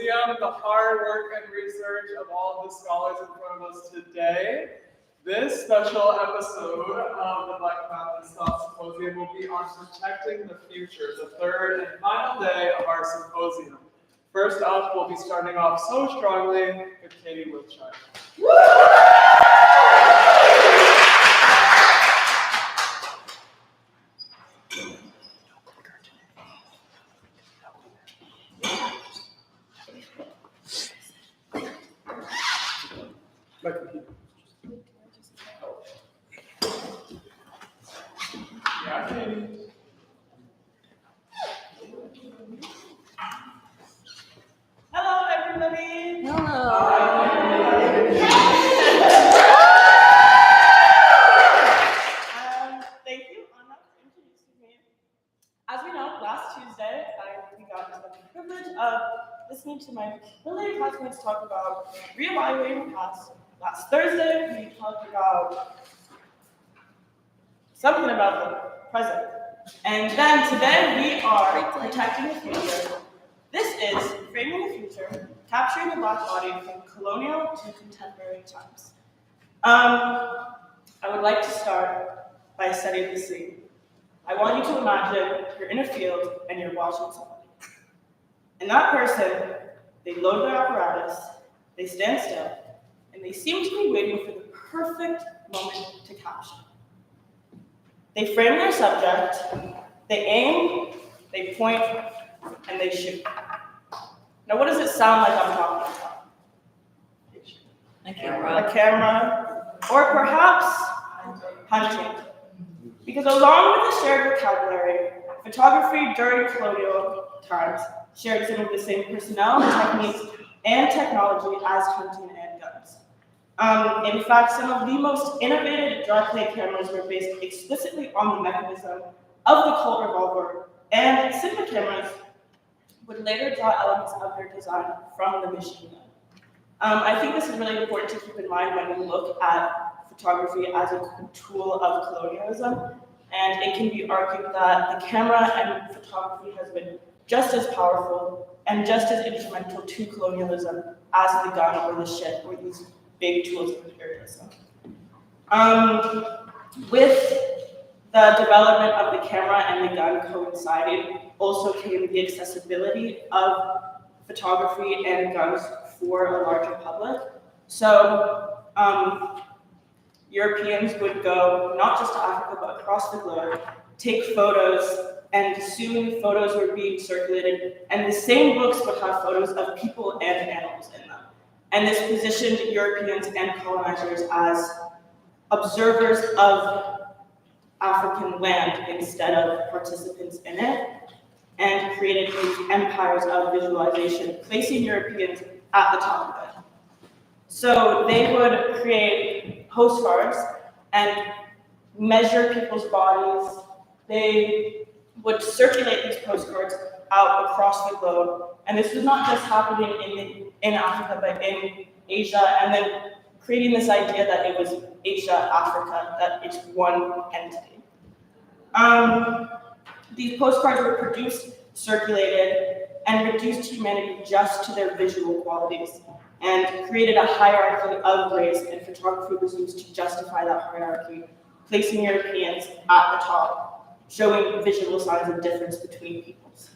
Symposium, the hard work and research of all of the scholars in front of us today. This special episode of the Feminist Thought Symposium will be on protecting the future, the third and final day of our symposium. First up, we'll be starting off so strongly with Katie Wiltshire. Yeah, Katie. Hello, everybody. Thank you, Anna, for introducing me. As we know, last Tuesday, we got the privilege of listening to my brilliant classmates talk about reevaluating the past. Last Thursday, we talked about something about the present. And then today, we are protecting the future. This is Framing the Future, Capturing the Black Body from Colonial to Contemporary Times. I would like to start by setting the scene. I want you to imagine you're in a field and you're watching somebody. And that person, they load their apparatus, they stand still, and they seem to be waiting for the perfect moment to capture. They frame their subject, they aim, they point, and they shoot. Now, what does it sound like I'm talking about? A camera. A camera, or perhaps hunting. Because along with the shared vocabulary, photography during colonial times shared some of the same personnel, techniques, and technology as hunting and guns. In fact, some of the most innovative dry clay cameras were based explicitly on the mechanism of the Colt revolver, and cinema cameras would later draw elements of their design from the machine gun. I think this is really important to keep in mind when we look at photography as a tool of colonialism, and it can be argued that the camera and photography has been just as powerful and just as instrumental to colonialism as the gun or the ship or these big tools of imperialism. With the development of the camera and the gun coinciding, also came the accessibility of photography and guns for a larger public. So Europeans would go not just to Africa, but across the globe, take photos, and soon photos were being circulated, and the same books would have photos of people and animals in them. And this positioned Europeans and colonizers as observers of African land instead of participants in it, and created these empires of visualization, placing Europeans at the top of it. So they would create postcards and measure people's bodies. They would circulate these postcards out across the globe. And this was not just happening in Africa, but in Asia, and then creating this idea that it was Asia, Africa, that it's one entity. These postcards were produced, circulated, and reduced humanity just to their visual qualities, and created a hierarchy of race, and photography was used to justify that hierarchy, placing Europeans at the top, showing visual signs of difference between peoples.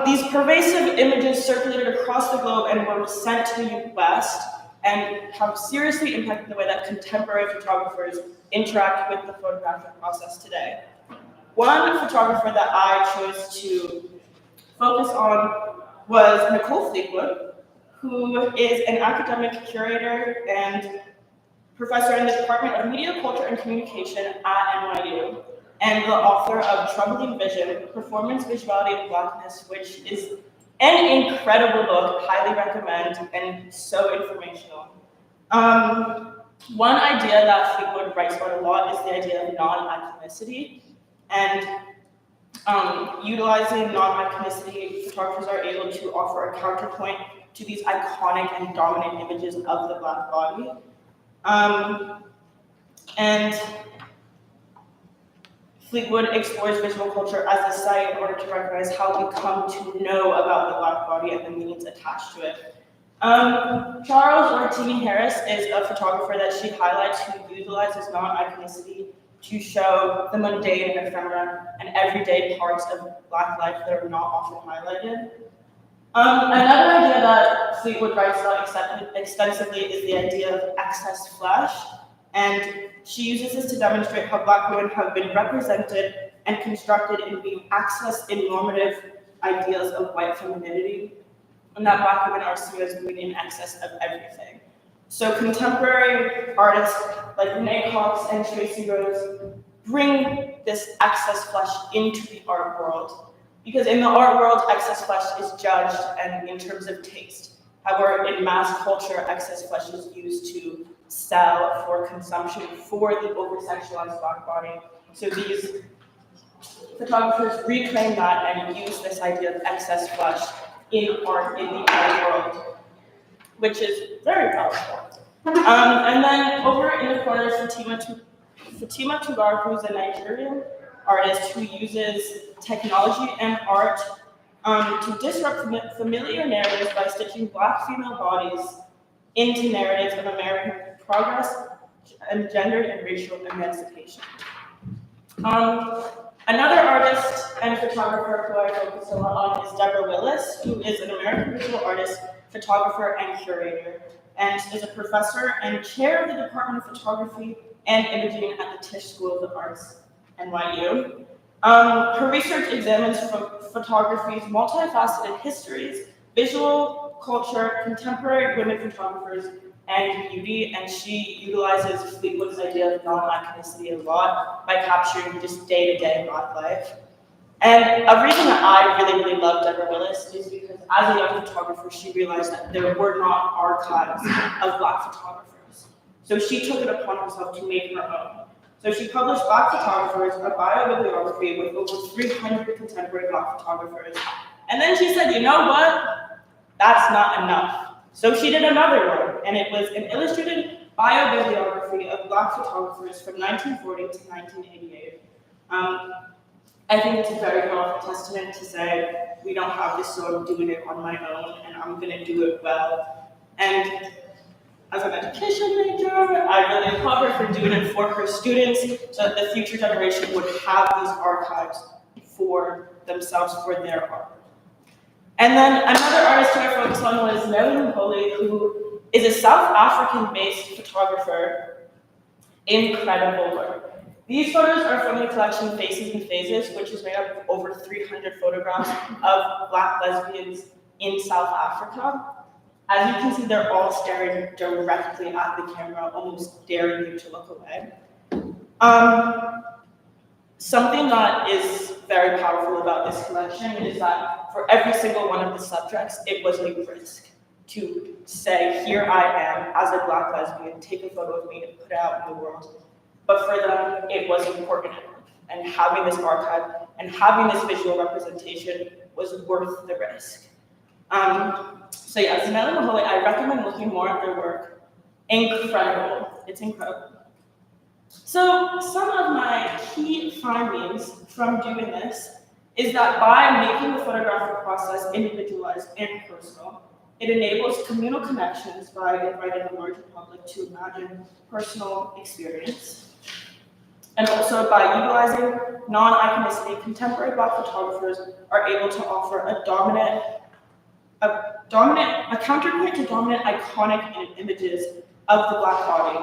These pervasive images circulated across the globe and were sent to the West and have seriously impacted the way that contemporary photographers interact with the photographic process today. One photographer that I chose to focus on was Nicole Fleetwood, who is an academic curator and professor in the Department of Media, Culture, and Communication at NYU, and the author of Troubling Vision, Performance, Visuality, and Blackness, which is an incredible book, highly recommend, and so informational. One idea that Fleetwood writes about a lot is the idea of non-iconicity, and utilizing non-iconicity, photographers are able to offer a counterpoint to these iconic and dominant images of the Black body. And Fleetwood explores visual culture as a site in order to recognize how we come to know about the Black body and the meanings attached to it. Charles or Timmy Harris is a photographer that she highlights who utilizes non-iconicity to show the mundane, ephemera, and everyday parts of Black life that are not often highlighted. Another idea that Fleetwood writes about extensively is the idea of excess flesh, and she uses this to demonstrate how Black women have been represented and constructed in being accessed in normative ideals of white femininity, and that Black women are seen as being in excess of everything. So contemporary artists like Renee Cox and Tracy Rose bring this excess flesh into the art world, because in the art world, excess flesh is judged and in terms of taste. However, in mass culture, excess flesh is used to sell for consumption for the over-sexualized Black body. So these photographers reclaim that and use this idea of excess flesh in art, in the art world, which is very powerful. And then over in the corner is Fatima Tugar, who's a Nigerian artist who uses technology and art to disrupt familiar narratives by stitching Black female bodies into narratives of American progress and gender and racial emancipation. Another artist and photographer who I focus a lot on is Deborah Willis, who is an American visual artist, photographer, and curator, and is a professor and chair of the Department of Photography and Imaging at the Tisch School of the Arts, NYU. Her research examines photography's multifaceted histories, visual culture, contemporary women photographers, and beauty, and she utilizes Fleetwood's idea of non-iconicity a lot by capturing just day-to-day Black life. And a reason that I really love Deborah Willis is because as a young photographer, she realized that there were not archives of Black photographers. So she took it upon herself to make her own. So she published Black Photographers, a biobibliography with over 300 contemporary Black photographers. And then she said, you know what? That's not enough. So she did another one, and it was an illustrated biobibliography of Black photographers from 1940 to 1988. I think it's a very powerful testament to say, we don't have this, so I'm doing it on my own, and I'm gonna do it well. And as an education major, I really applaud her for doing it for her students, so that the future generation would have these archives for themselves, for their art. And then another artist who I focused on was Nellie Mpoli, who is a South African-based photographer. Incredible work. These photos are from the collection Faces and Phases, which is made up of over 300 photographs of Black lesbians in South Africa. As you can see, they're all staring directly at the camera, almost daring you to look away. Something that is very powerful about this collection is that for every single one of the subjects, it was a risk to say, here I am as a Black lesbian, take a photo of me and put it out in the world. But for them, it was important enough. And having this archive and having this visual representation was worth the risk. So yeah, Nellie Mpoli, I recommend looking more at their work. Incredible. It's incredible. So some of my key findings from doing this is that by making the photographic process individualized and personal, it enables communal connections by inviting the larger public to imagine personal experience. And also by utilizing non-iconicity, contemporary Black photographers are able to offer a counterpoint to dominant iconic images of the Black body.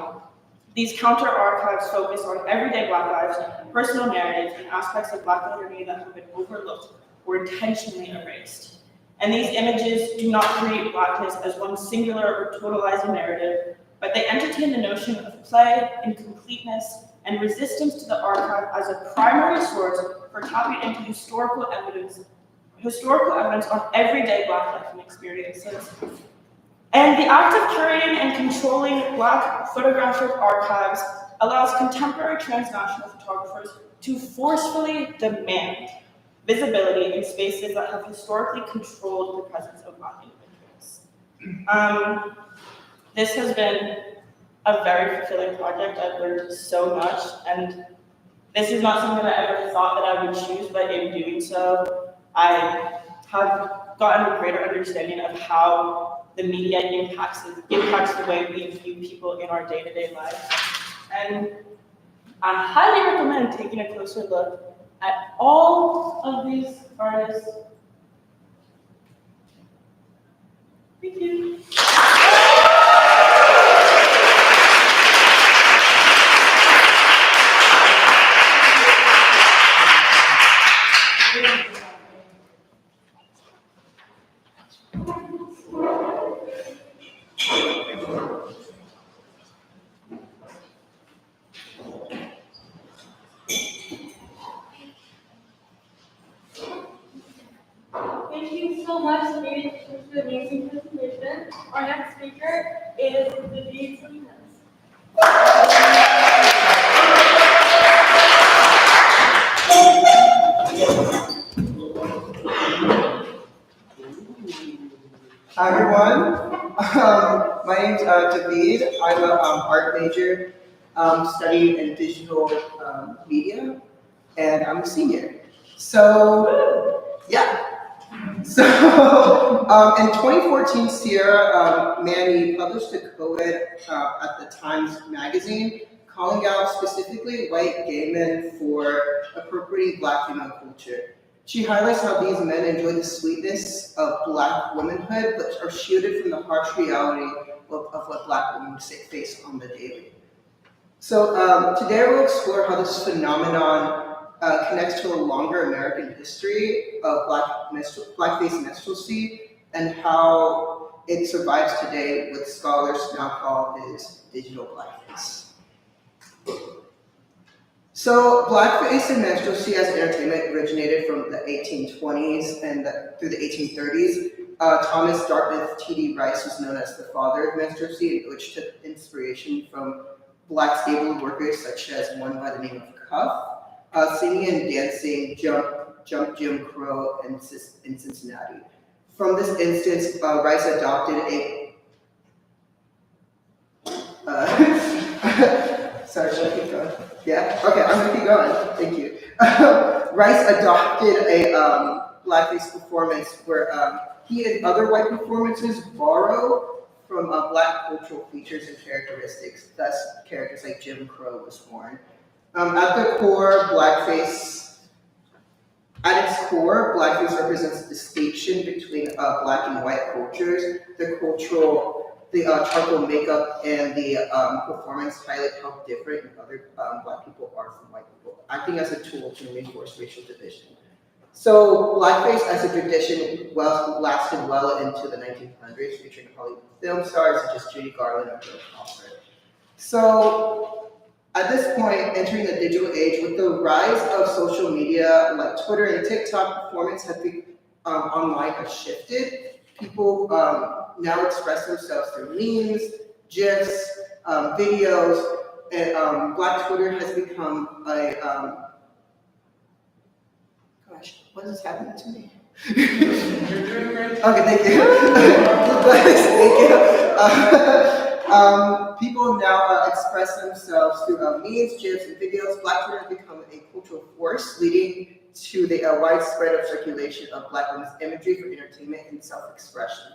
These counter archives focus on everyday Black lives, personal narratives, and aspects of Black identity that have been overlooked or intentionally erased. And these images do not create Blackness as one singular or totalizing narrative, but they entertain the notion of play, incompleteness, and resistance to the archive as a primary source for tapping into historical evidence on everyday Black life and experiences. And the act of curating and controlling Black photographic archives allows contemporary transnational photographers to forcefully demand visibility in spaces that have historically controlled the presence of Black individuals. This has been a very fulfilling project. I've learned so much, and This is not something that I ever thought that I would choose, but in doing so, I have gotten a greater understanding of how the media impacts the way we view people in our day-to-day lives. And I highly recommend taking a closer look at all of these artists. Thank you. Thank you so much, David, for the amazing presentation. Our next speaker is David Salinas. Hi everyone, my name's David. I'm an art major studying in digital media, and I'm a senior. So, yeah. So, in 2014, Sierra Manny published a co-ed at the Times magazine calling out specifically white gay men for appropriating Black female culture. She highlights how these men enjoy the sweetness of Black womanhood, but are shielded from the harsh reality of what Black women face on the daily. So today we'll explore how this phenomenon connects to a longer American history of blackface minstrelsy and how it survives today, what scholars now call is digital blackface. So blackface and minstrelsy as entertainment originated from the 1820s and through the 1830s. Thomas Dartmouth T.D. Rice was known as the father of minstrelsy, which took inspiration from Black stable workers such as one by the name of Cuff, singing and dancing Jump Jim Crow in Cincinnati. From this instance, Rice adopted a sorry, should I keep going? Yeah? Okay, I'm gonna keep going. Thank you. Rice adopted a blackface performance where he and other white performances borrow from Black cultural features and characteristics. Thus, characters like Jim Crow was born. At its core, blackface represents a distinction between Black and white cultures. The charcoal makeup and the performance highlight how different other Black people are from white people, acting as a tool to reinforce racial division. So blackface as a tradition lasted well into the 1900s, featuring Hollywood film stars such as Judy Garland and Bill Cosby. So at this point, entering the digital age, with the rise of social media like Twitter and TikTok, performance online has shifted. People now express themselves through memes, GIFs, videos, and Black Twitter has become a gosh, what is happening to me? You're doing great. Okay, thank you. Thank you. People now express themselves through memes, GIFs, and videos. Black Twitter has become a cultural force, leading to the widespread of circulation of Black women's imagery for entertainment and self-expression.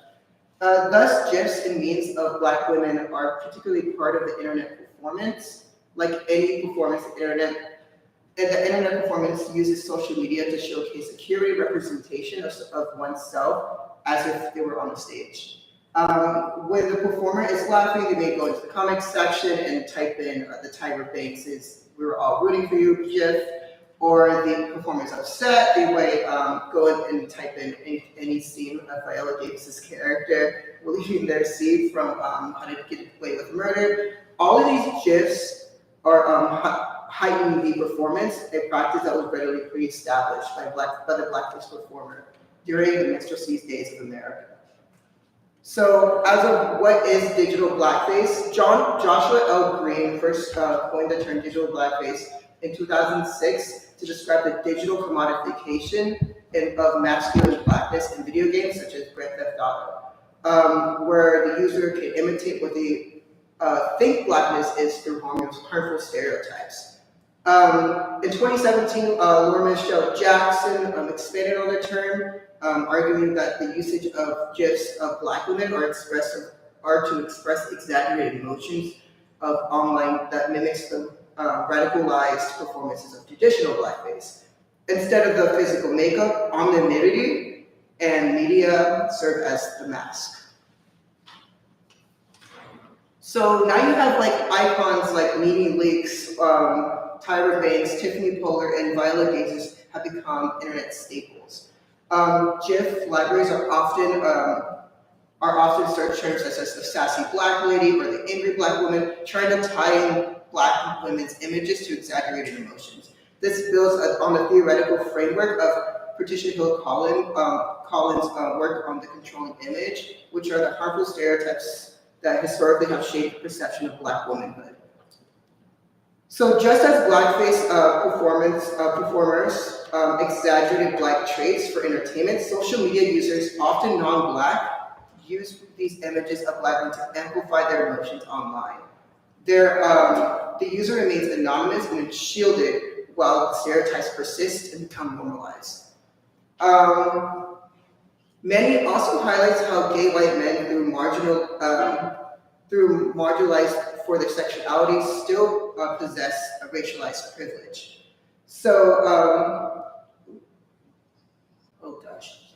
Thus, GIFs and memes of Black women are particularly part of the internet performance. Like any performance, the internet performance uses social media to showcase a curated representation of oneself as if they were on the stage. When the performer is laughing, they may go into the comments section and type in the Tyra Banks is "We were all rooting for you" GIF, or the performer is upset, they might go in and type in any scene of Viola Davis's character leaving their seat from How to Get Away with Murder. All of these GIFs are heighten the performance, a practice that was readily pre-established by the blackface performer during the minstrelsy days of America. So, as of what is digital blackface, Joshua L. Green first coined the term digital blackface in 2006 to describe the digital commodification of masculine blackness in video games such as Grand Theft Auto, where the user can imitate what they think blackness is through harmful stereotypes. In 2017, Laura Michelle Jackson expanded on the term, arguing that the usage of GIFs of Black women are to express exaggerated emotions of online that mimics the radicalized performances of traditional blackface. Instead of the physical makeup, anonymity and media serve as the mask. So now you have like icons like Nene Leakes, Tyra Banks, Tiffany Pollard, and Viola Davis have become internet staples. GIF libraries are often search terms such as the sassy Black lady or the angry Black woman, trying to tie in Black women's images to exaggerated emotions. This builds on the theoretical framework of Patricia Hill Collins' work on the controlling image, which are the harmful stereotypes that historically have shaped the perception of Black womanhood. So just as blackface performers exaggerated Black traits for entertainment, social media users, often non-Black, use these images of Black women to amplify their emotions online. The user remains anonymous and shielded while stereotypes persist and become normalized. Many also highlights how gay white men, through marginalized for their sexuality, still possess a racialized privilege. So, oh gosh,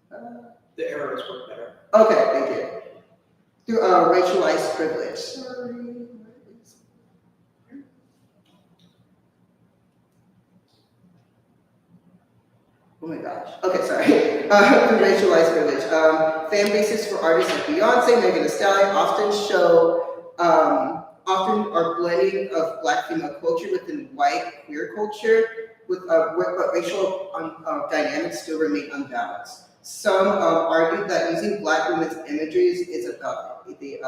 sorry. The arrows work better. Okay, thank you. Through racialized privilege. Sorry. Oh my gosh. Okay, sorry. Through racialized privilege. Fan bases for artists like Beyonce, Megan Thee Stallion often are blending of Black female culture within white queer culture, but racial dynamics still remain unbalanced. Some argue that using Black women's imageries is about the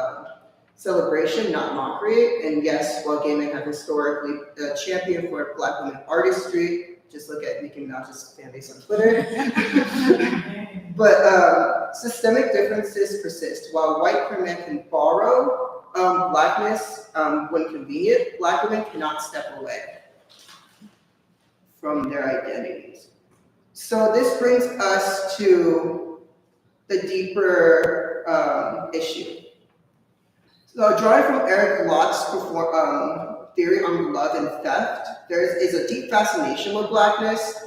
celebration, not mockery. And yes, while gay men have historically championed for Black women artistry, just look at Nicki Minaj's fan base on Twitter. But systemic differences persist. While white queer men can borrow Blackness when convenient, Black women cannot step away from their identities. So this brings us to the deeper issue. So drawing from Eric Locke's theory on love and theft, there is a deep fascination with Blackness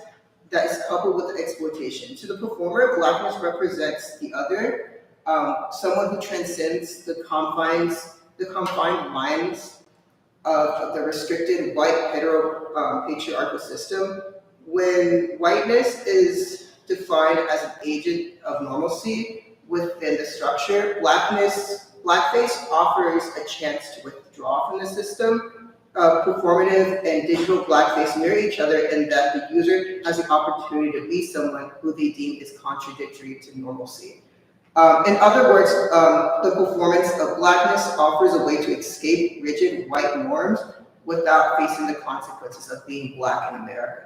that is coupled with exploitation. To the performer, Blackness represents the other, someone who transcends the confined minds of the restricted white hetero patriarchal system. When whiteness is defined as an agent of normalcy within the structure, Blackface offers a chance to withdraw from the system. Performative and digital Blackface mirror each other in that the user has the opportunity to be someone who they deem is contradictory to normalcy. In other words, the performance of Blackness offers a way to escape rigid white norms without facing the consequences of being Black in America.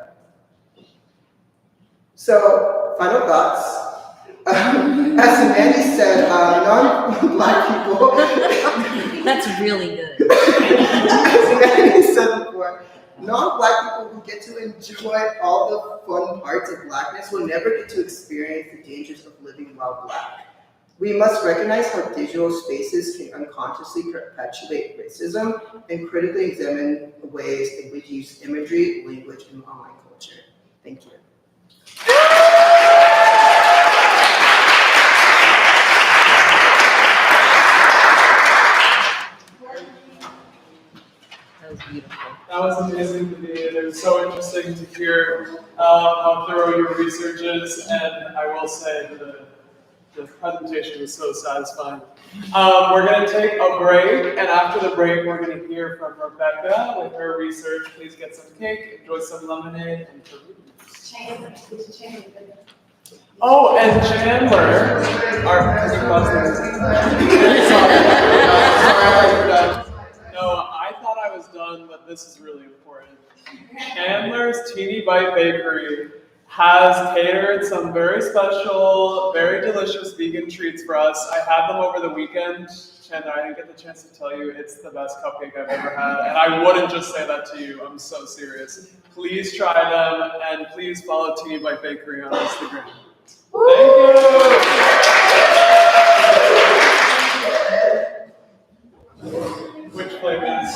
So, final thoughts. As Mandy said, non-Black people. That's really good. As Mandy said before, non-Black people who get to enjoy all the fun parts of Blackness will never get to experience the dangers of living while Black. We must recognize how digital spaces can unconsciously perpetuate racism and critically examine the ways in which we use imagery, language, and online culture. Thank you. That was beautiful. That was amazing to me, and it was so interesting to hear how thorough your research is, and I will say the presentation was so satisfying. We're going to take a break, and after the break, we're going to hear from Rebecca with her research. Please get some cake, enjoy some lemonade, and oh, and Chandler, No, I thought I was done, but this is really important. Chandler's Teeny Bite Bakery has catered some very special, very delicious vegan treats for us. I had them over the weekend. Chandler, I didn't get the chance to tell you it's the best cupcake I've ever had, and I wouldn't just say that to you. I'm so serious. Please try them, and please follow Teeny Bite Bakery on Instagram. Thank you. Which flavors?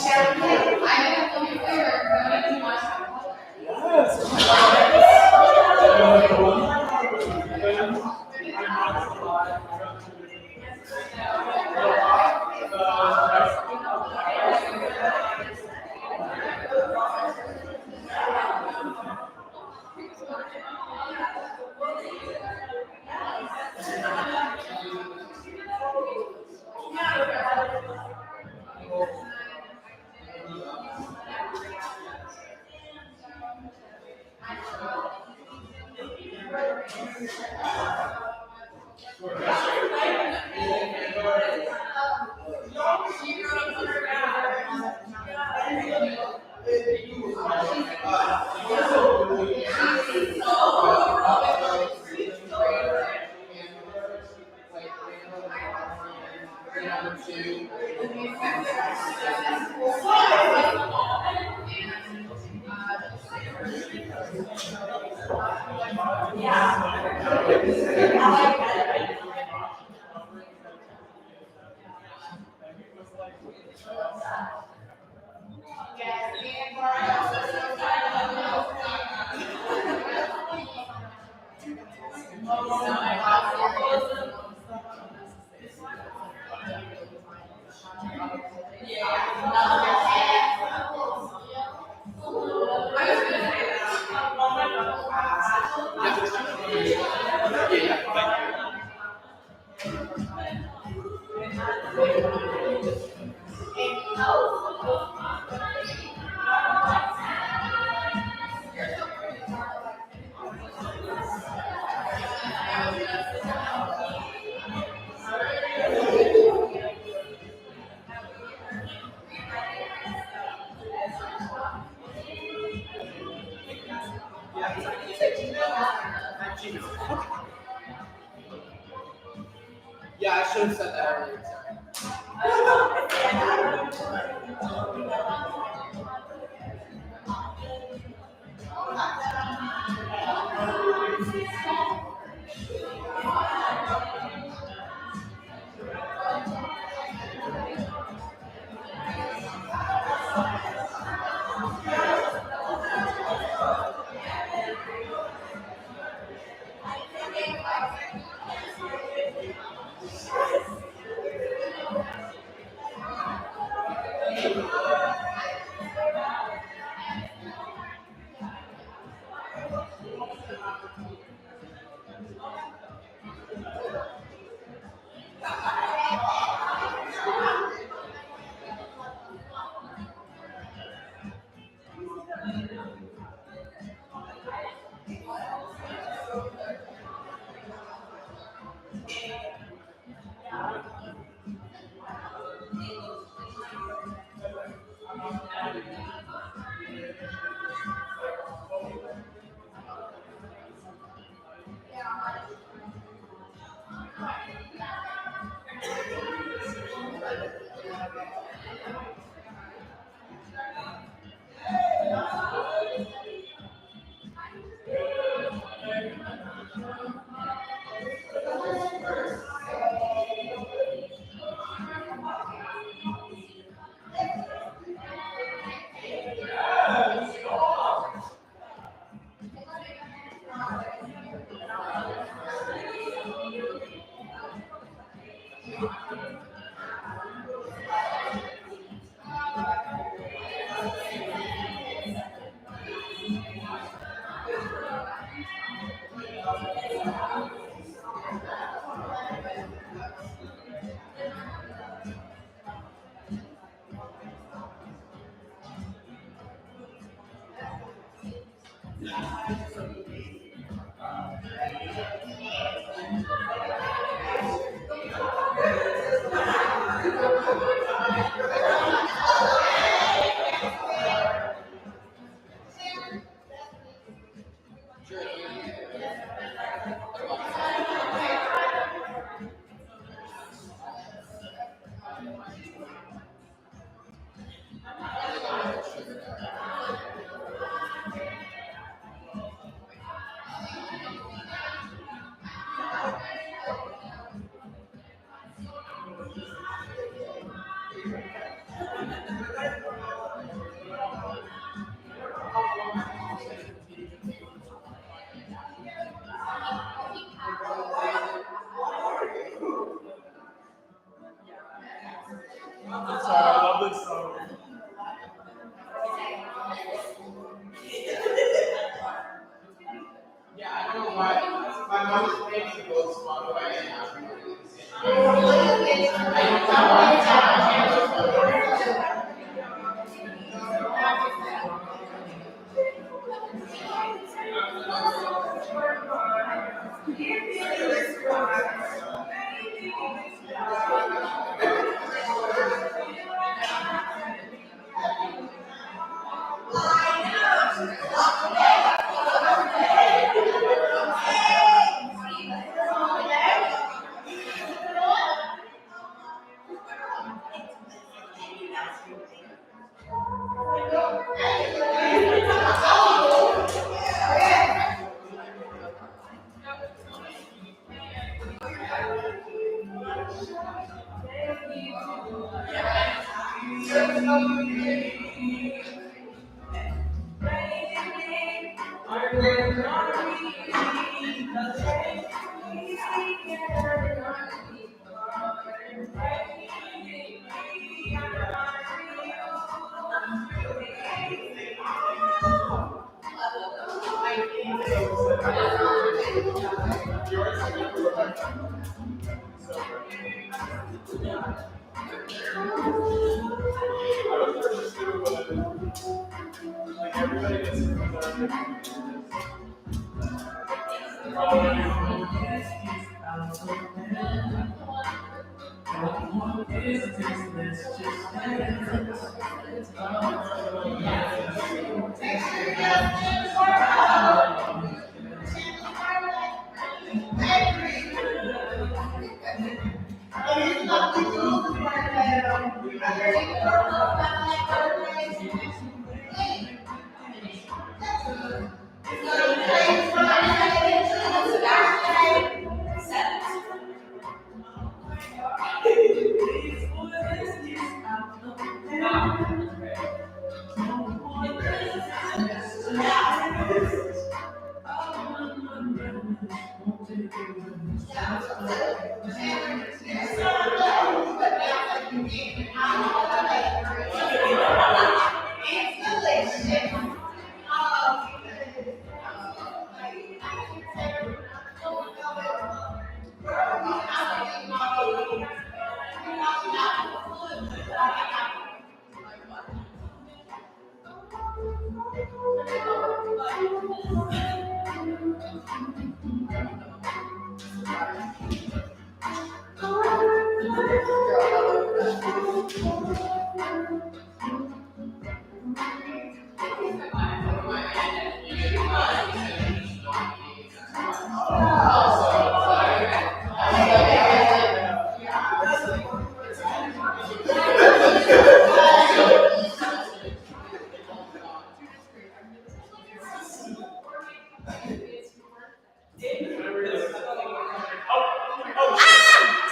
Yeah, I should have said that earlier.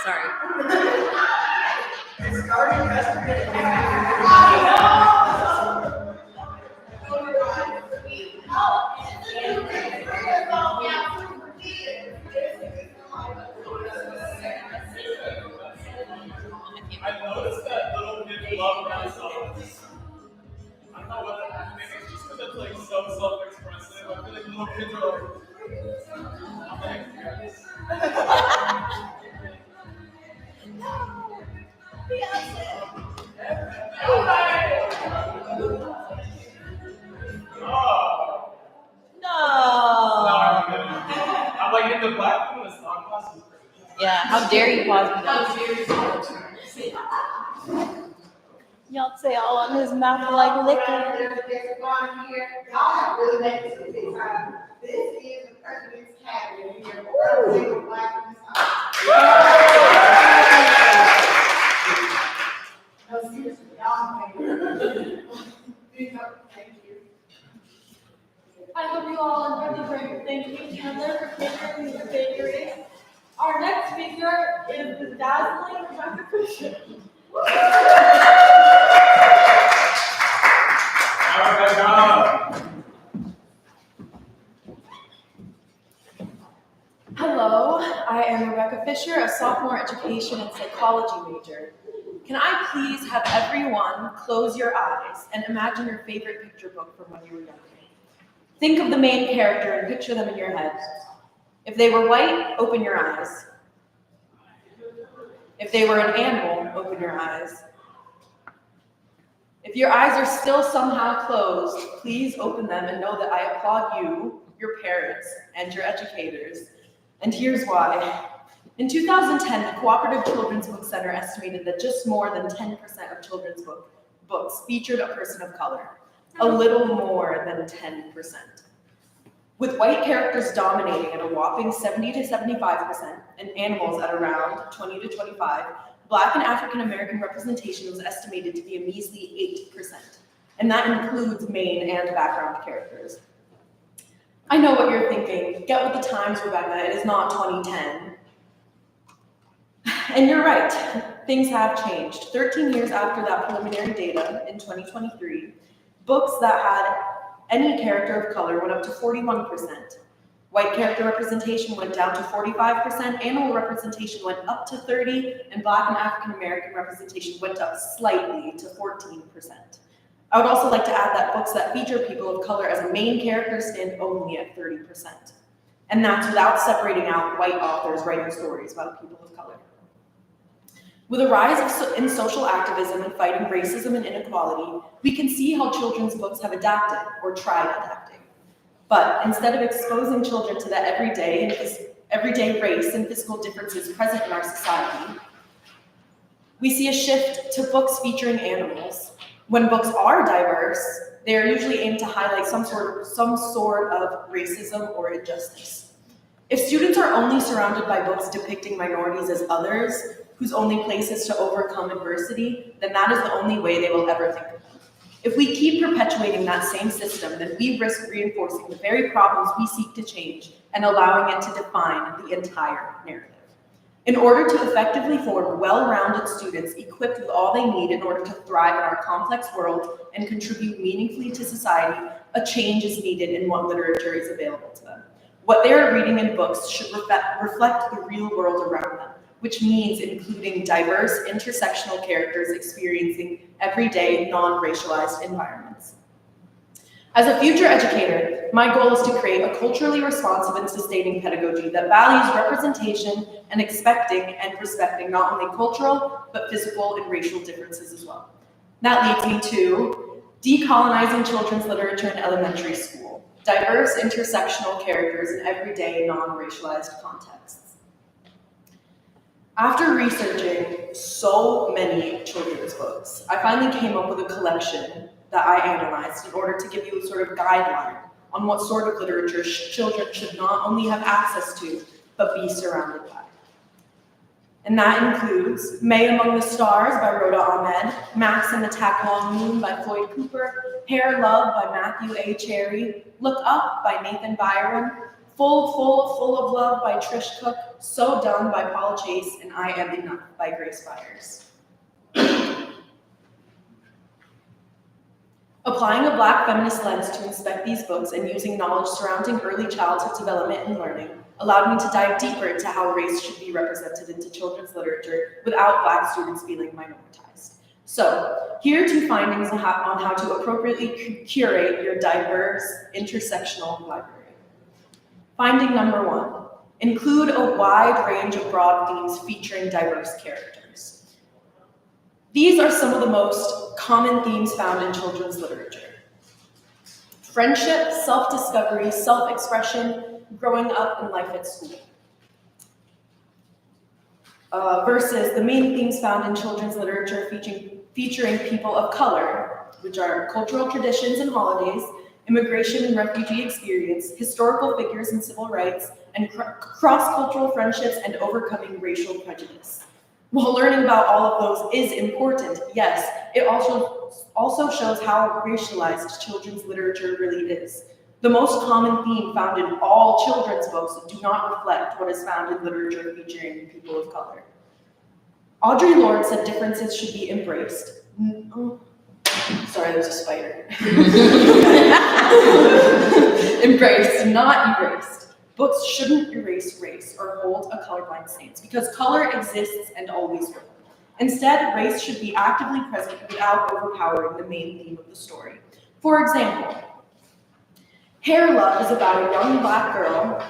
Sorry. I noticed that little kids love my songs. I don't know what that means. It's just because it's like so self-expressive. I feel like little kids are like, thank you. Oh, No. I'm like in the black feminist thought class is crazy. Yeah, how dare you pause me that? Y'all say all on his mouth like liquor. There's one here. Y'all have really made it to the big time. This is the president's cabinet here. Ooh. Black women's no, seriously, y'all made it. Thank you. I hope you all enjoyed the break. Thank you, Chandler, for catering the bakery. Our next speaker is the dazzling Rebecca Fisher. Hello, I am Rebecca Fisher, a sophomore education and psychology major. Can I please have everyone close your eyes and imagine your favorite picture book from when you were younger? Think of the main character and picture them in your head. If they were white, open your eyes. If they were an animal, open your eyes. If your eyes are still somehow closed, please open them and know that I applaud you, your parents, and your educators. And here's why. In 2010, the Cooperative Children's Book Center estimated that just more than 10% of children's books featured a person of color. A little more than 10%. With white characters dominating at a whopping 70 to 75% and animals at around 20 to 25, Black and African American representation was estimated to be a measly 8%. And that includes main and background characters. I know what you're thinking. Get with the times, Rebecca. It is not 2010. And you're right. Things have changed. 13 years after that preliminary data in 2023, books that had any character of color went up to 41%. White character representation went down to 45%, animal representation went up to 30%, and Black and African American representation went up slightly to 14%. I would also like to add that books that feature people of color as a main character stand only at 30%. And that's without separating out white authors writing stories about people of color. With a rise in social activism and fighting racism and inequality, we can see how children's books have adapted or tried adapting. But instead of exposing children to the everyday race and physical differences present in our society, we see a shift to books featuring animals. When books are diverse, they are usually aimed to highlight some sort of racism or injustice. If students are only surrounded by books depicting minorities as others, whose only place is to overcome adversity, then that is the only way they will ever think of them. If we keep perpetuating that same system, then we risk reinforcing the very problems we seek to change and allowing it to define the entire narrative. In order to effectively form well-rounded students equipped with all they need in order to thrive in our complex world and contribute meaningfully to society, a change is needed in what literature is available to them. What they are reading in books should reflect the real world around them, which means including diverse intersectional characters experiencing everyday non-racialized environments. As a future educator, my goal is to create a culturally responsive and sustaining pedagogy that values representation and expecting and respecting not only cultural, but physical and racial differences as well. That leads me to decolonizing children's literature in elementary school, diverse intersectional characters in everyday non-racialized contexts. After researching so many children's books, I finally came up with a collection that I analyzed in order to give you a sort of guideline on what sort of literature children should not only have access to, but be surrounded by. And that includes May Among the Stars by Rhoda Ahmed, Max and the Tagalong Moon by Floyd Cooper, Hair Love by Matthew A. Cherry, Look Up by Nathan Byron, Full of Love by Trish Cook, So Done by Paula Chase, and I Am Enough by Grace Byers. Applying a Black feminist lens to inspect these books and using knowledge surrounding early childhood development and learning allowed me to dive deeper into how race should be represented into children's literature without Black students feeling minoritized. So, here are 2 findings on how to appropriately curate your diverse intersectional library. Finding number 1, include a wide range of broad themes featuring diverse characters. These are some of the most common themes found in children's literature. Friendship, self-discovery, self-expression, growing up, and life at school. Versus the main themes found in children's literature featuring people of color, which are cultural traditions and holidays, immigration and refugee experience, historical figures and civil rights, and cross-cultural friendships and overcoming racial prejudice. While learning about all of those is important, yes, it also shows how racialized children's literature really is. The most common theme found in all children's books do not reflect what is found in literature featuring people of color. Audre Lorde said differences should be embraced. Sorry, there's a spider. Embraced, not erased. Books shouldn't erase race or hold a colorblind stance because color exists and always will. Instead, race should be actively present without overpowering the main theme of the story. For example, Hair Love is about a young Black girl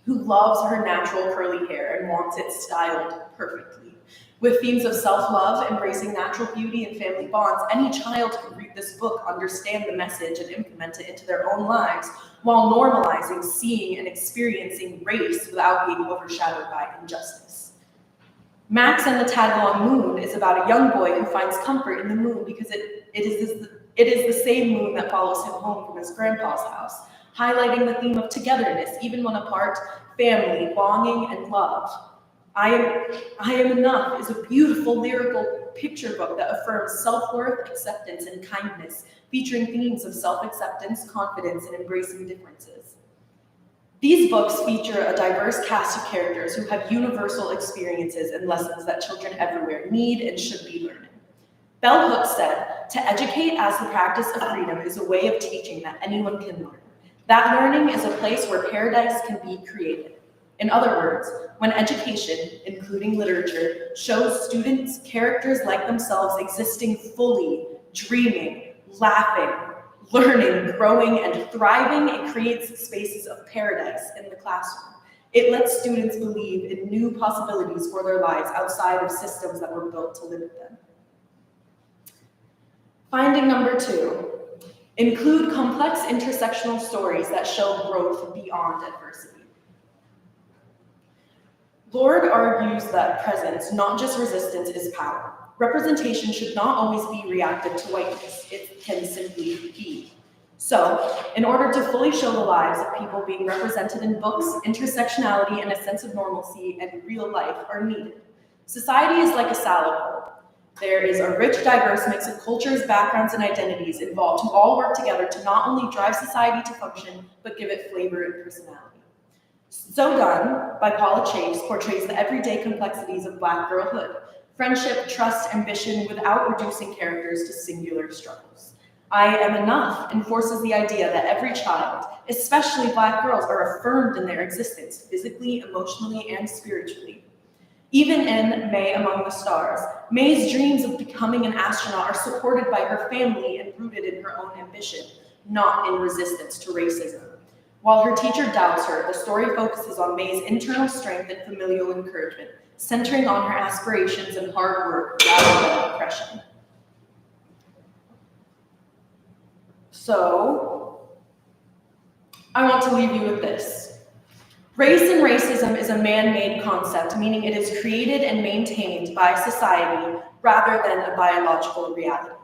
who loves her natural curly hair and wants it styled perfectly. With themes of self-love, embracing natural beauty, and family bonds, any child could read this book, understand the message, and implement it into their own lives while normalizing, seeing, and experiencing race without being overshadowed by injustice. Max and the Tagalong Moon is about a young boy who finds comfort in the moon because it is the same moon that follows him home from his grandpa's house, highlighting the theme of togetherness, even when apart, family, belonging, and love. I Am Enough is a beautiful lyrical picture book that affirms self-worth, acceptance, and kindness, featuring themes of self-acceptance, confidence, and embracing differences. These books feature a diverse cast of characters who have universal experiences and lessons that children everywhere need and should be learning. Bell Hooks said, "To educate as the practice of freedom is a way of teaching that anyone can learn. That learning is a place where paradise can be created." In other words, when education, including literature, shows students characters like themselves existing fully, dreaming, laughing, learning, growing, and thriving, it creates spaces of paradise in the classroom. It lets students believe in new possibilities for their lives outside of systems that were built to limit them. Finding number 2, include complex intersectional stories that show growth beyond adversity. Lord argues that presence, not just resistance, is power. Representation should not always be reactive to whiteness. It can simply be. So, in order to fully show the lives of people being represented in books, intersectionality and a sense of normalcy and real life are needed. Society is like a salad bowl. There is a rich, diverse mix of cultures, backgrounds, and identities involved who all work together to not only drive society to function, but give it flavor and personality. So Done by Paula Chase portrays the everyday complexities of Black girlhood, friendship, trust, ambition, without reducing characters to singular struggles. I Am Enough enforces the idea that every child, especially Black girls, are affirmed in their existence, physically, emotionally, and spiritually. Even in May Among the Stars, May's dreams of becoming an astronaut are supported by her family and rooted in her own ambition, not in resistance to racism. While her teacher doubts her, the story focuses on May's internal strength and familial encouragement, centering on her aspirations and hard work rather than oppression. So, I want to leave you with this. Race and racism is a man-made concept, meaning it is created and maintained by society rather than a biological reality.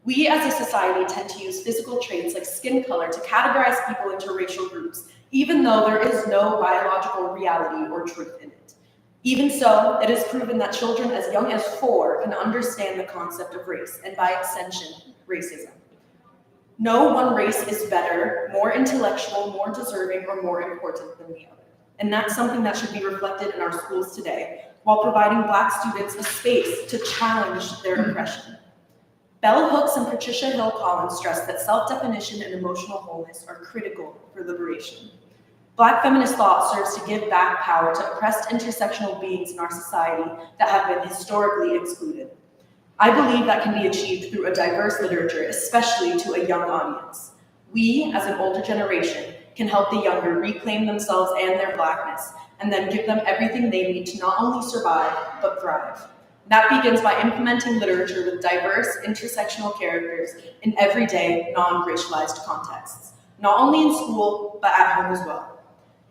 We as a society tend to use physical traits like skin color to categorize people into racial groups, even though there is no biological reality or truth in it. Even so, it is proven that children as young as 4 can understand the concept of race, and by extension, racism. No one race is better, more intellectual, more deserving, or more important than the other. And that's something that should be reflected in our schools today, while providing Black students a space to challenge their oppression. Bell Hooks and Patricia Hill Collins stress that self-definition and emotional wholeness are critical for liberation. Black feminist thought serves to give back power to oppressed intersectional beings in our society that have been historically excluded. I believe that can be achieved through a diverse literature, especially to a young audience. We, as an older generation, can help the younger reclaim themselves and their Blackness, and then give them everything they need to not only survive, but thrive. That begins by implementing literature with diverse, intersectional characters in everyday, non-racialized contexts, not only in school, but at home as well.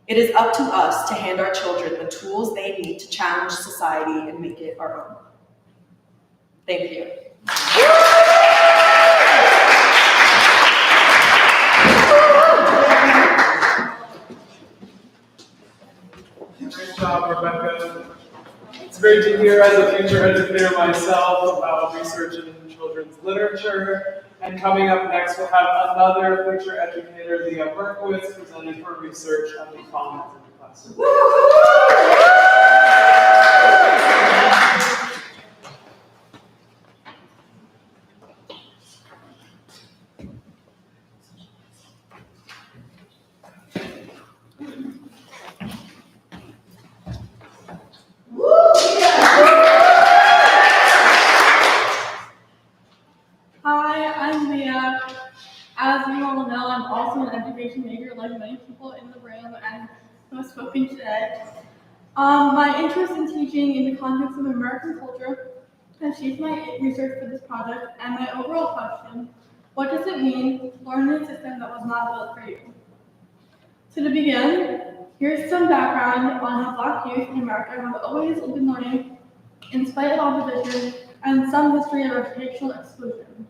It is up to us to hand our children the tools they need to challenge society and make it our own. Thank you. Great job, Rebecca. It's great to hear as a future educator myself about research in children's literature. And coming up next, we'll have another future educator, Leah Berkowitz, presenting her research on the comments in the classroom. Hi, I'm Leah. As you all know, I'm also an education major like many people in the room and who have spoken today. My interest in teaching in the context of American culture has shaped my research for this project and my overall question: what does it mean to learn in a system that was not built for you? So to begin, here's some background on how Black youth in America have always been learning in spite of opposition and some history of educational exclusion.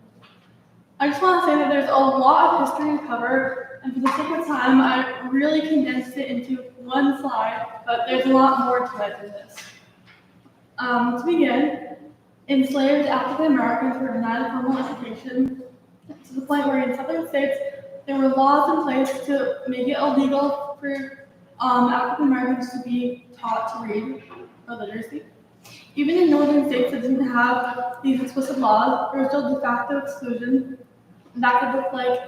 I just want to say that there's a lot of history to cover, and for the sake of time, I really condensed it into one slide, but there's a lot more to it than this. To begin, enslaved African Americans were denied formal education to the point where in southern states there were laws in place to make it illegal for African Americans to be taught to read or literacy. Even in northern states that didn't have these explicit laws, there was still de facto exclusion. That could look like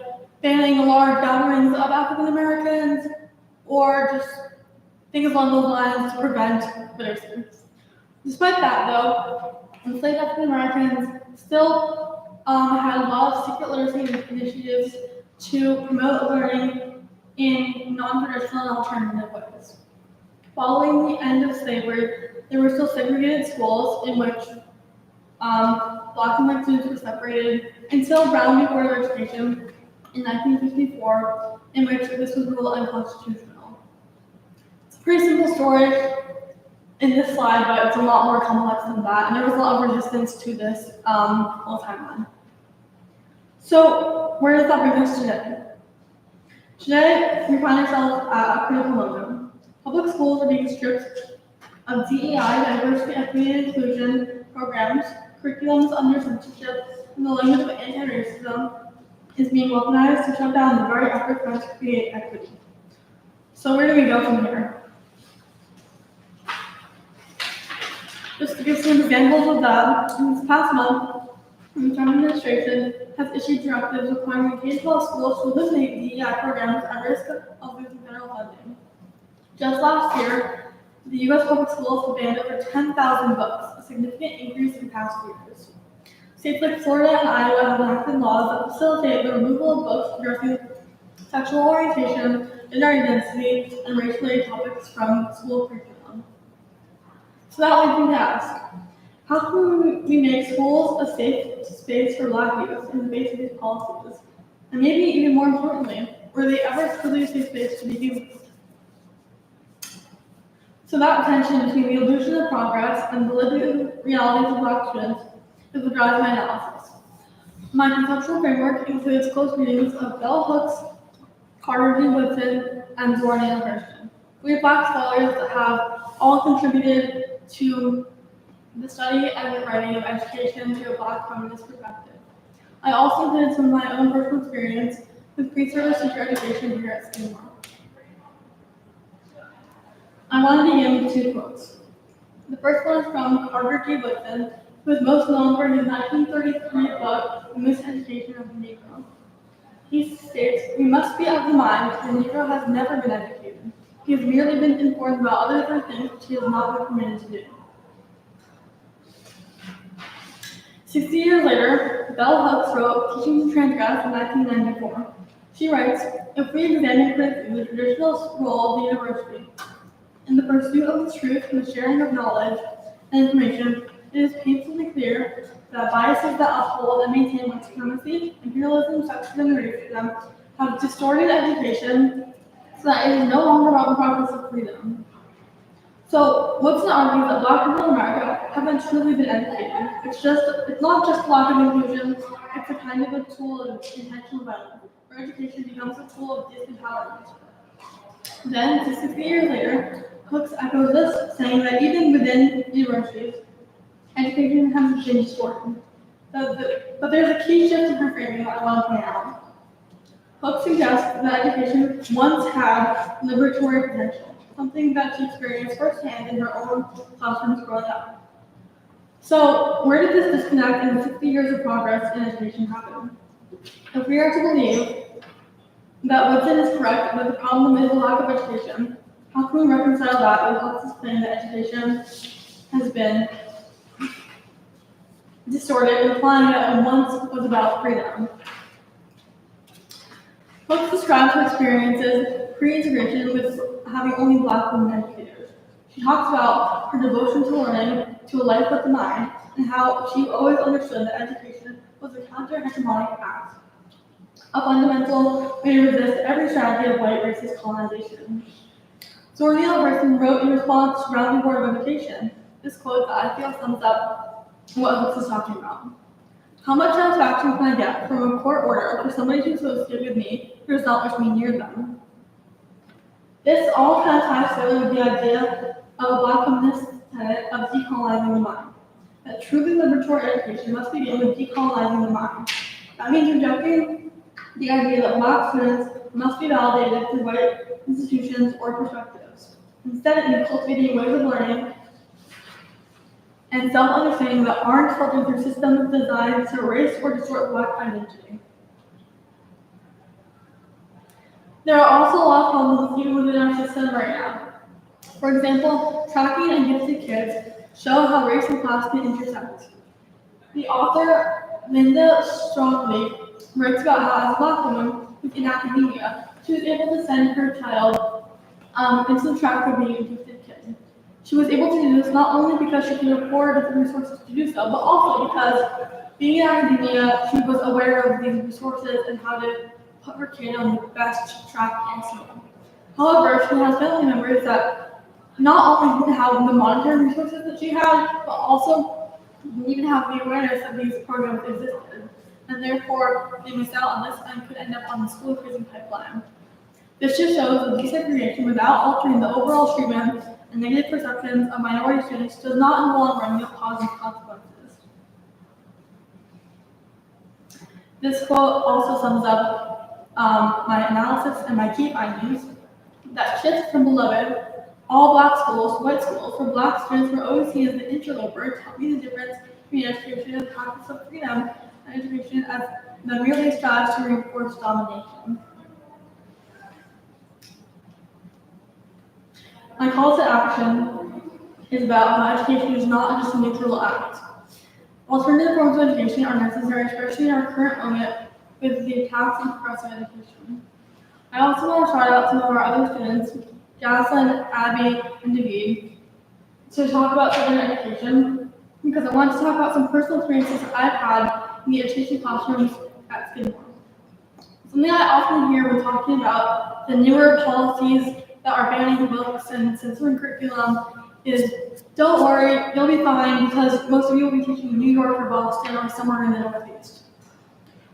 banning large gatherings of African Americans or just things along those lines to prevent literacy. Despite that, though, enslaved African Americans still had a lot of secret literacy initiatives to promote learning in non-traditional and alternative ways. Following the end of slavery, there were still segregated schools in which Black and white students were separated until Brown v. Board of Education in 1954, in which this was ruled unconstitutional. It's a pretty simple story in this slide, but it's a lot more complex than that, and there was a lot of resistance to this whole timeline. So, where does that bring us today? Today, we find ourselves at a critical moment. Public schools are being stripped of DEI, diversity, equity, and inclusion programs, curriculums under censorship, and the language of anti-racism is being weaponized to shut down the very effort meant to create equity. So where do we go from here? Just to give some examples of that, in this past month, the Trump administration has issued directives requiring K-12 schools to eliminate DEI programs at risk of losing federal funding. Just last year, the U.S. public schools have banned over 10,000 books, a significant increase in past years. States like Florida and Iowa have enacted laws that facilitate the removal of books addressing sexual orientation, gender identity, and race-related topics from school curriculum. So that leads me to ask, how can we make schools a safe space for Black youth in the face of these policies? And maybe even more importantly, were they ever truly a safe space to begin with? So that tension between the illusion of progress and the living realities of Black students is what drives my analysis. My conceptual framework includes close readings of Bell Hooks, Carter G. Woodson, and Zora Neale Hurston. We have Black scholars that have all contributed to the study and the writing of education to a Black feminist perspective. I also included some of my own personal experience with pre-service teacher education here at Skidmore. I want to begin with two quotes. The first one is from Carter G. Woodson, who is most known for his 1933 book, The Miseducation of the Negro. He states, "We must be of the mind that the Negro has never been educated. He has merely been informed about other things which he has not been permitted to do." 60 years later, Bell Hooks wrote Teaching to Transgress in 1994. She writes, "If we examine critically the traditional role of the university in the pursuit of the truth and the sharing of knowledge and information, it is painfully clear that biases that uphold and maintain white supremacy, imperialism, sexism, and racism have distorted education so that it is no longer about the progress of freedom." So Woodson argues that Black people in America haven't truly been educated. It's not just lack of inclusion, it's a kind of a tool of intentional violence, where education becomes a tool of disempowerment. Then, 60 years later, Hooks echoes this, saying that even within universities, education has been distorted. But there's a key shift in her framing that I want to point out. Hooks suggests that education once had liberatory potential, something that she experienced firsthand in her own classrooms growing up. So, where did this disconnect in the 60 years of progress in education happen? If we are to believe that Woodson is correct that the problem is a lack of education, how can we reconcile that with Hooks' claim that education has been distorted, implying that it once was about freedom? Hooks describes her experiences pre-integration with having only Black women educators. She talks about her devotion to learning, to a life with the mind, and how she always understood that education was a counter-hegemonic act, a fundamental way to resist every strategy of white racist colonization. Zora Neale Hurston wrote in response to Brown's Board of Education this quote that I feel sums up what Hooks is talking about. How much satisfaction can I get from a court order for somebody to associate with me who does not wish me near them? This all kind of ties together with the idea of a Black feminist tenet of decolonizing the mind. That truly liberatory education must begin with decolonizing the mind. That means rejecting the idea that Black students must be validated through white institutions or perspectives. Instead, it means cultivating ways of learning and self-understanding that aren't filtered through systems designed to erase or distort Black identity. There are also a lot of problems even within our system right now. For example, tracking and gifted kids show how race and class can intersect. The author, Linda Strongley, writes about how as a Black woman who's in academia, she was able to send her child into the track for being a gifted kid. She was able to do this not only because she could afford the resources to do so, but also because being in academia, she was aware of these resources and how to put her kid on the best track possible. However, she has family members that not only didn't have the monetary resources that she had, but also didn't even have the awareness that these programs existed. And therefore, they missed out on this and could end up on the school prison pipeline. This just shows that desegregation without altering the overall treatment and negative perceptions of minority students does not in the long run yield positive consequences. This quote also sums up my analysis and my key findings. That shift from beloved, all Black schools to white schools for Black students were always seen as the interloper, taught me the difference between education and practice of freedom, and education as the merely strives to reinforce domination. My call to action is about how education is not just a neutral act. Alternative forms of education are necessary, especially in our current moment with the attacks on progressive education. I also want to shout out some of our other students, Jaslyn, Abby, and David, to talk about Southern education, because I want to talk about some personal experiences that I've had in the education classrooms at Skidmore. Something I often hear when talking about the newer policies that are banning books and censoring curriculum is, don't worry, you'll be fine because most of you will be teaching in New York or Boston or somewhere in the Northeast.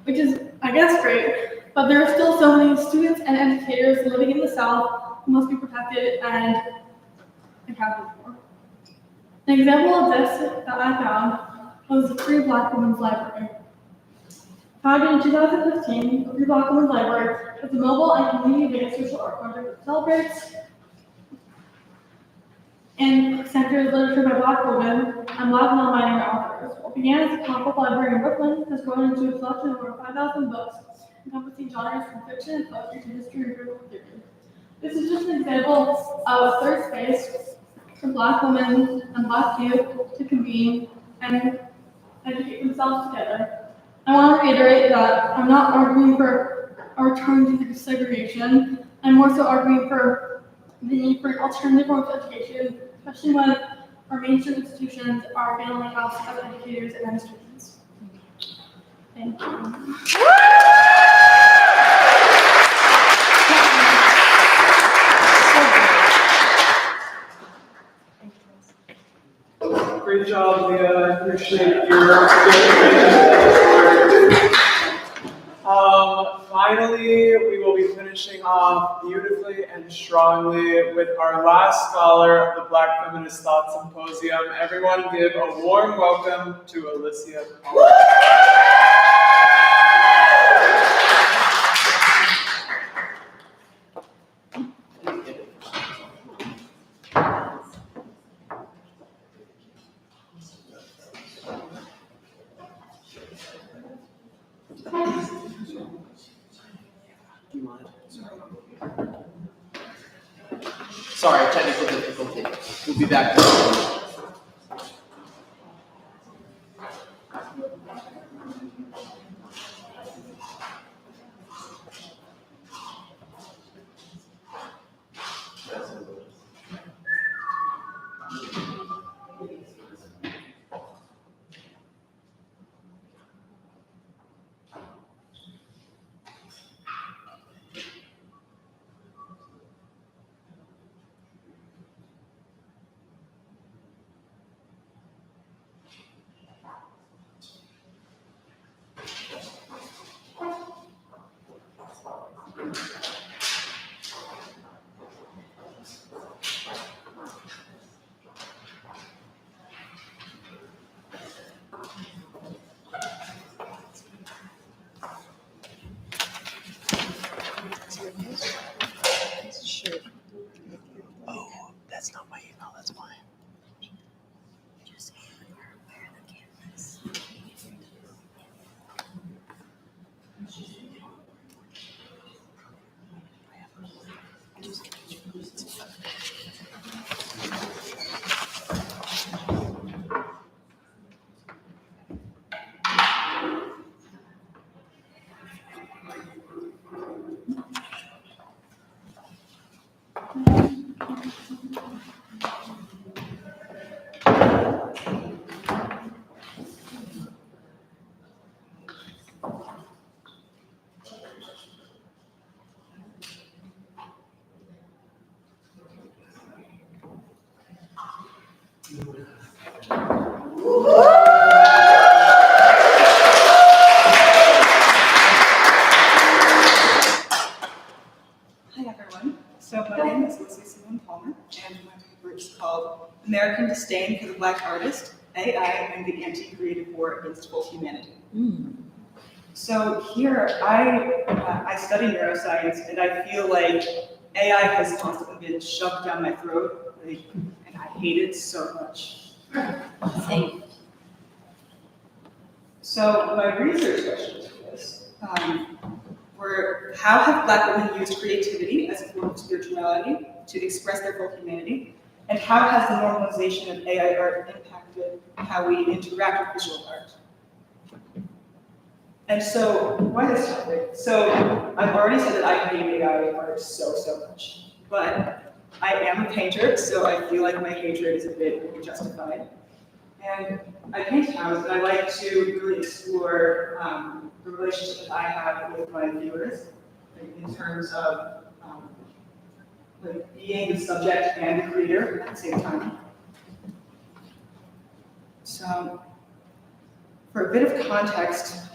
Which is, I guess, great, but there are still so many students and educators living in the South who must be protected and accounted for. An example of this that I found was the Free Black Women's Library. Founded in 2015, the Free Black Women's Library is a mobile and community-based social art project that celebrates and centers literature by Black women and Black non-binary authors. What began as a pop-up library in Brooklyn has grown into a collection of over 5,000 books, encompassing genres from fiction and poetry to history and critical theory. This is just an example of a third space for Black women and Black youth to convene and educate themselves together. I want to reiterate that I'm not arguing for a return to segregation. I'm more so arguing for the need for an alternative form of education, especially when our mainstream institutions are failing us as educators and students. Thank you. Great job, Leah. I appreciate your dedication. Finally, we will be finishing off beautifully and strongly with our last scholar of the Black Feminist Thought Symposium. Everyone give a warm welcome to Alicia. Sorry, technical difficulty. We'll be back. Hi everyone. So my name is Palmer, and my paper is called American Disdain for the Black Artist, AI and the Anti-Creative War Against Full Humanity. So here, I study neuroscience, and I feel like AI has constantly been shoved down my throat, and I hate it so much. Same. So my research questions for this were, how have Black women used creativity as a form of spirituality to express their full humanity? And how has the normalization of AI art impacted how we interact with visual art? And so, why this topic? So, I've already said that I hate AI art so much. But I am a painter, so I feel like my hatred is a bit justified. And I paint houses, and I like to really explore the relationship that I have with my viewers in terms of like being the subject and the creator at the same time. So, for a bit of context,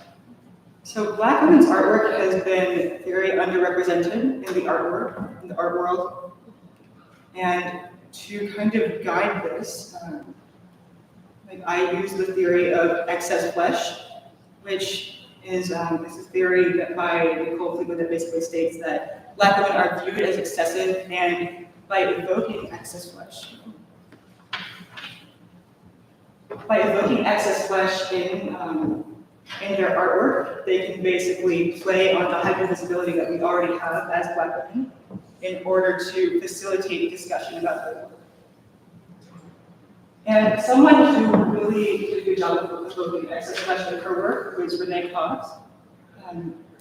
so Black women's artwork has been very underrepresented in the art world. And to kind of guide this, I use the theory of excess flesh, which is a theory that by Nicole Fleetwood that basically states that Black women are viewed as excessive, and by evoking excess flesh in their artwork, they can basically play on the hypervisibility that we already have as Black women in order to facilitate discussion about their work. And someone who really did a good job of evoking excess flesh in her work was Renee Cox.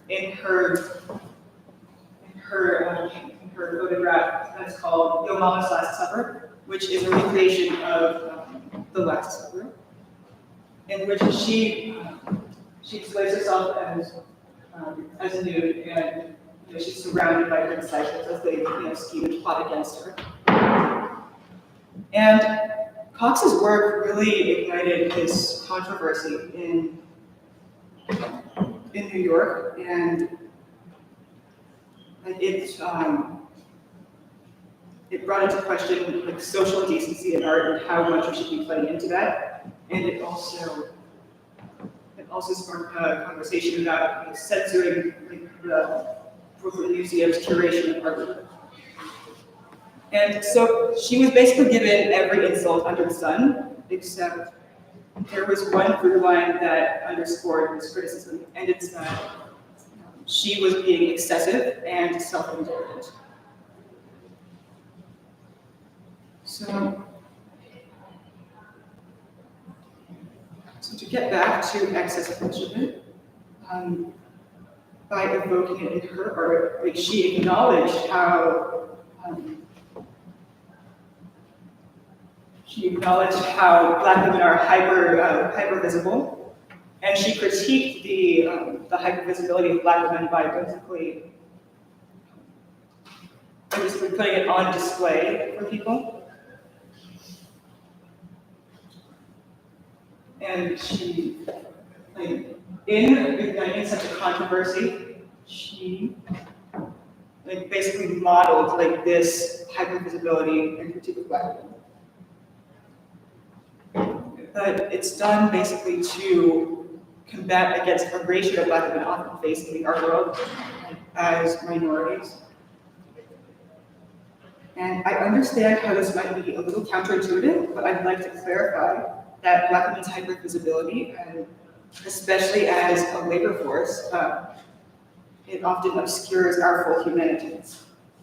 In her photograph that's called Yo Mama's Last Supper, which is a recreation of The Last Supper, in which she displays herself as nude, and she's surrounded by her disciples as they scheme and plot against her. And Cox's work really ignited this controversy in New York, and it brought into question like social decency in art and how much we should be playing into that. And it also sparked a conversation about censoring the Brooklyn Museum's curation of art. And so she was basically given every insult under the sun, except there was one through line that underscored this criticism, and it's that she was being excessive and self-indulgent. So to get back to excess flesh, by evoking it in her art, like she acknowledged how Black women are hyper visible, and she critiqued the hyper visibility of Black women by basically putting it on display for people. And she, in igniting such a controversy, she basically modeled this hypervisibility and critique of Black women. But it's done basically to combat against erasure that Black women often face in the art world as minorities. And I understand how this might be a little counterintuitive, but I'd like to clarify that Black women's hypervisibility, and especially as a labor force, it often obscures our full humanity.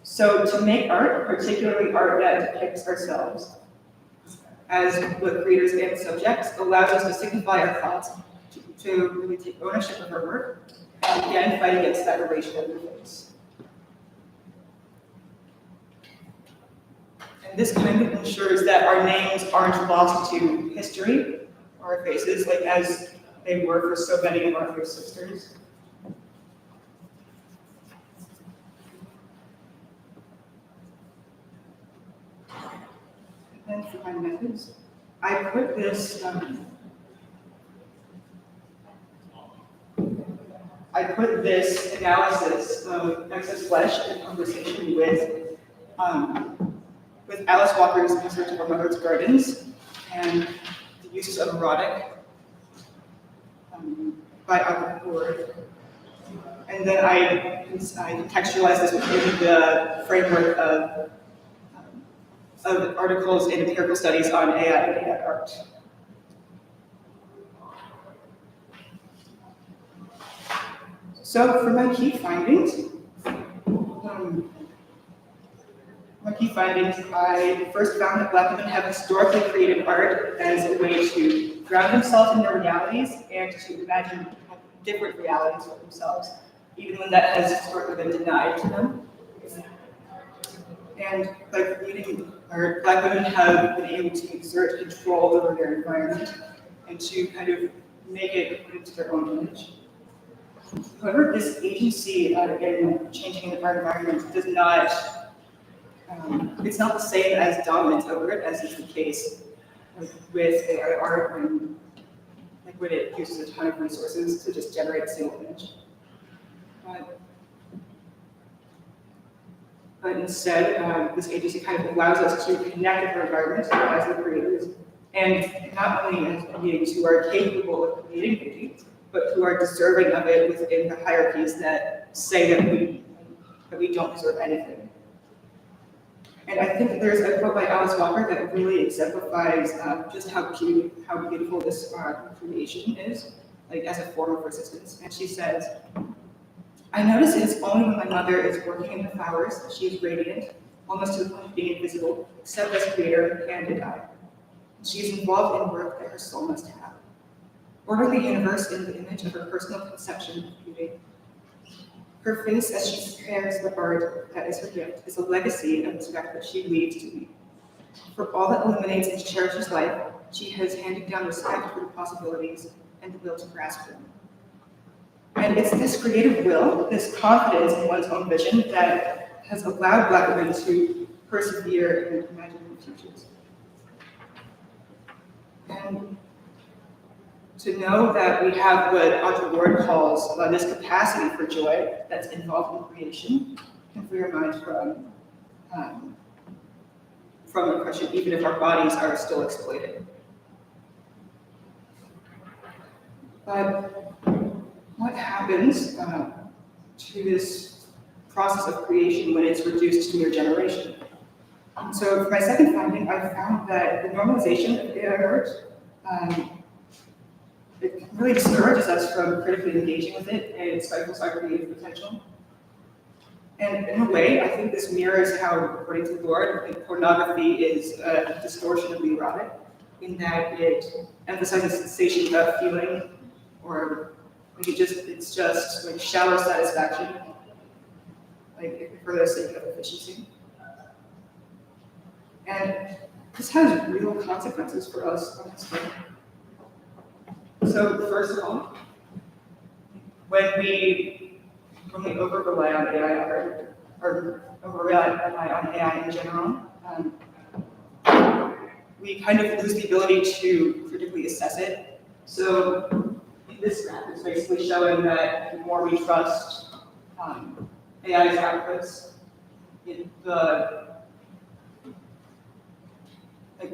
So to make art, particularly art that depicts ourselves as both creators and subjects, allows us to signify our thoughts, to really take ownership of our work, and again, fight against that erasure that we face. And this kind of ensures that our names aren't lost to history or our faces, like as they were for so many of our first sisters. And then for my methods, I put this analysis of excess flesh in conversation with Alice Walker's research of Our Mother's Gardens and the uses of erotic by our board. And then I contextualize this within the framework of articles in empirical studies on AI and AI art. So for my key findings, I first found that Black women have historically created art as a way to ground themselves in their realities and to imagine different realities for themselves, even when that has historically been denied to them. And by creating art, Black women have been able to exert control over their environment and to kind of make it into their own image. However, this agency in changing the art environment does not, it's not the same as dominance over it as is the case with AI art when it uses a ton of resources to just generate a single image. But instead, this agency kind of allows us to connect with our environment as the creators, and not only as beings who are capable of creating beauty, but who are deserving of it within the hierarchies that say that we don't deserve anything. And I think that there's a quote by Alice Walker that really exemplifies just how beautiful this creation is, like as a form of resistance. And she says, "I notice it is only when my mother is working in the flowers that she is radiant, almost to the point of being invisible, except as creator, hand and eye. She is involved in work that her soul must have, ordering the universe in the image of her personal conception of beauty. Her face as she spares the art that is her gift is a legacy of respect that she leaves to me. For all that illuminates and cherishes life, she has handed down respect for the possibilities and the will to grasp them." And it's this creative will, this confidence in one's own vision that has allowed Black women to persevere and imagine new futures. And to know that we have what Audre Lorde calls this capacity for joy that's involved in creation can free our mind from oppression, even if our bodies are still exploited. But what happens to this process of creation when it's reduced to mere generation? So for my second finding, I found that the normalization of AI art it really discourages us from critically engaging with it, and it stifles our creative potential. And in a way, I think this mirrors how, according to Lorde, pornography is a distortion of the erotic, in that it emphasizes sensation without feeling, or it's just like shallow satisfaction, like for the sake of efficiency. And this has real consequences for us on this level. So first of all, when we over rely on AI or over rely on AI in general, we kind of lose the ability to critically assess it. So in this graph, it's basically showing that the more we trust AI's outputs, the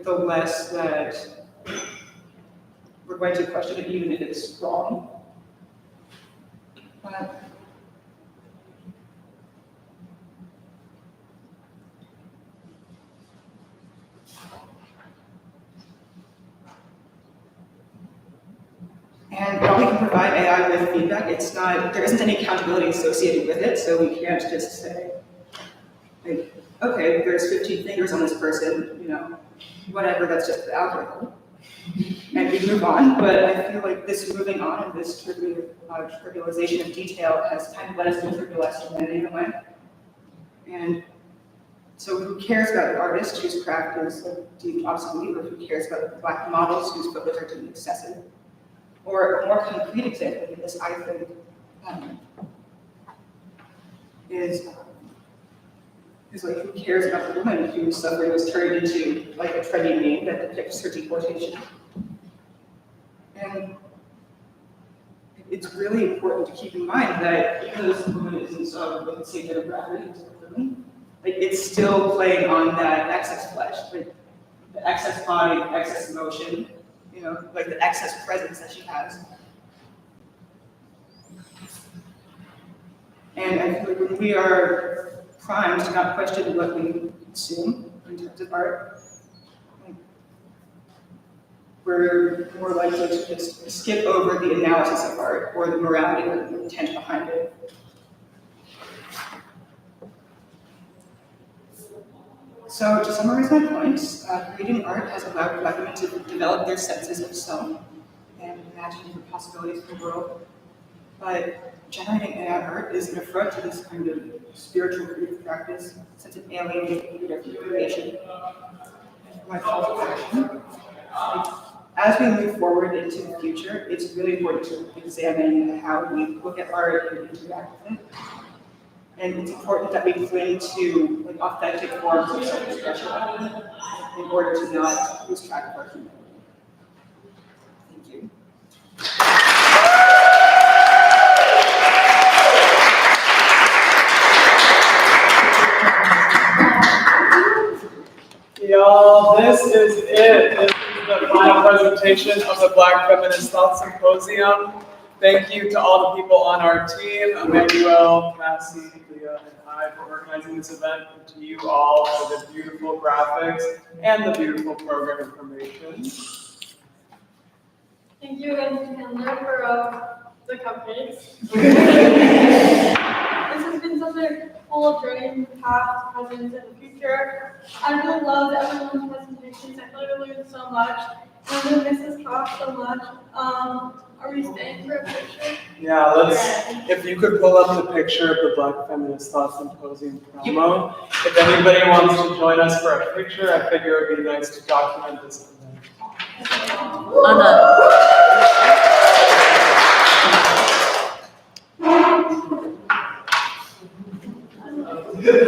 less that we're going to question it, even if it's wrong. And while we can provide AI with feedback, there isn't any accountability associated with it, so we can't just say, like, okay, there's 15 fingers on this person, whatever, that's just the algorithm. And we move on, but I feel like this moving on and this trivialization of detail has kind of led us to trivialize humanity in a way. And So who cares about the artist whose craft is deemed obsolete, or who cares about the Black models whose photos are deemed excessive? Or a more concrete example of this, I think, is like, who cares about the woman whose suffering was turned into like a trendy meme that depicts her deportation? And it's really important to keep in mind that even though this woman isn't with the same demographic as a woman, like, it's still playing on that excess flesh, like the excess body, the excess emotion, you know, like the excess presence that she has. And I feel like when we are primed to not question what we consume in terms of art, we're more likely to just skip over the analysis of art or the morality or the intent behind it. So to summarize my points, creating art has allowed Black women to develop their senses of self and imagine different possibilities for the world. But generating AI art is an affront to this kind of spiritual creative practice, since it alienates the beauty of creation. And for my call to action, as we move forward into the future, it's really important to examine how we look at art and interact with it. And it's important that we cling to like authentic forms of self-expression in order to not lose track of our humanity. Thank you. Y'all, this is it. This is the final presentation of the Black Feminist Thought Symposium. Thank you to all the people on our team, Emmanuel, Cassie, Leah, and I, for organizing this event, and to you all for the beautiful graphics and the beautiful program information. Thank you again to Chandler for the cupcakes. This has been such a full journey, past, present, and the future. I really loved everyone's presentations. I feel like I learned so much. And I'm gonna miss this talk so much. Are we staying for a picture? Yeah, if you could pull up the picture of the Black Feminist Thought Symposium promo. If anybody wants to join us for a picture, I figure it would be nice to document this event.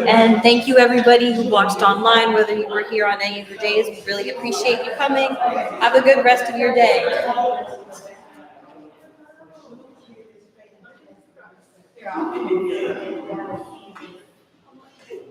And thank you everybody who watched online, whether you were here on any of the days. We really appreciate you coming. Have a good rest of your day. Yeah.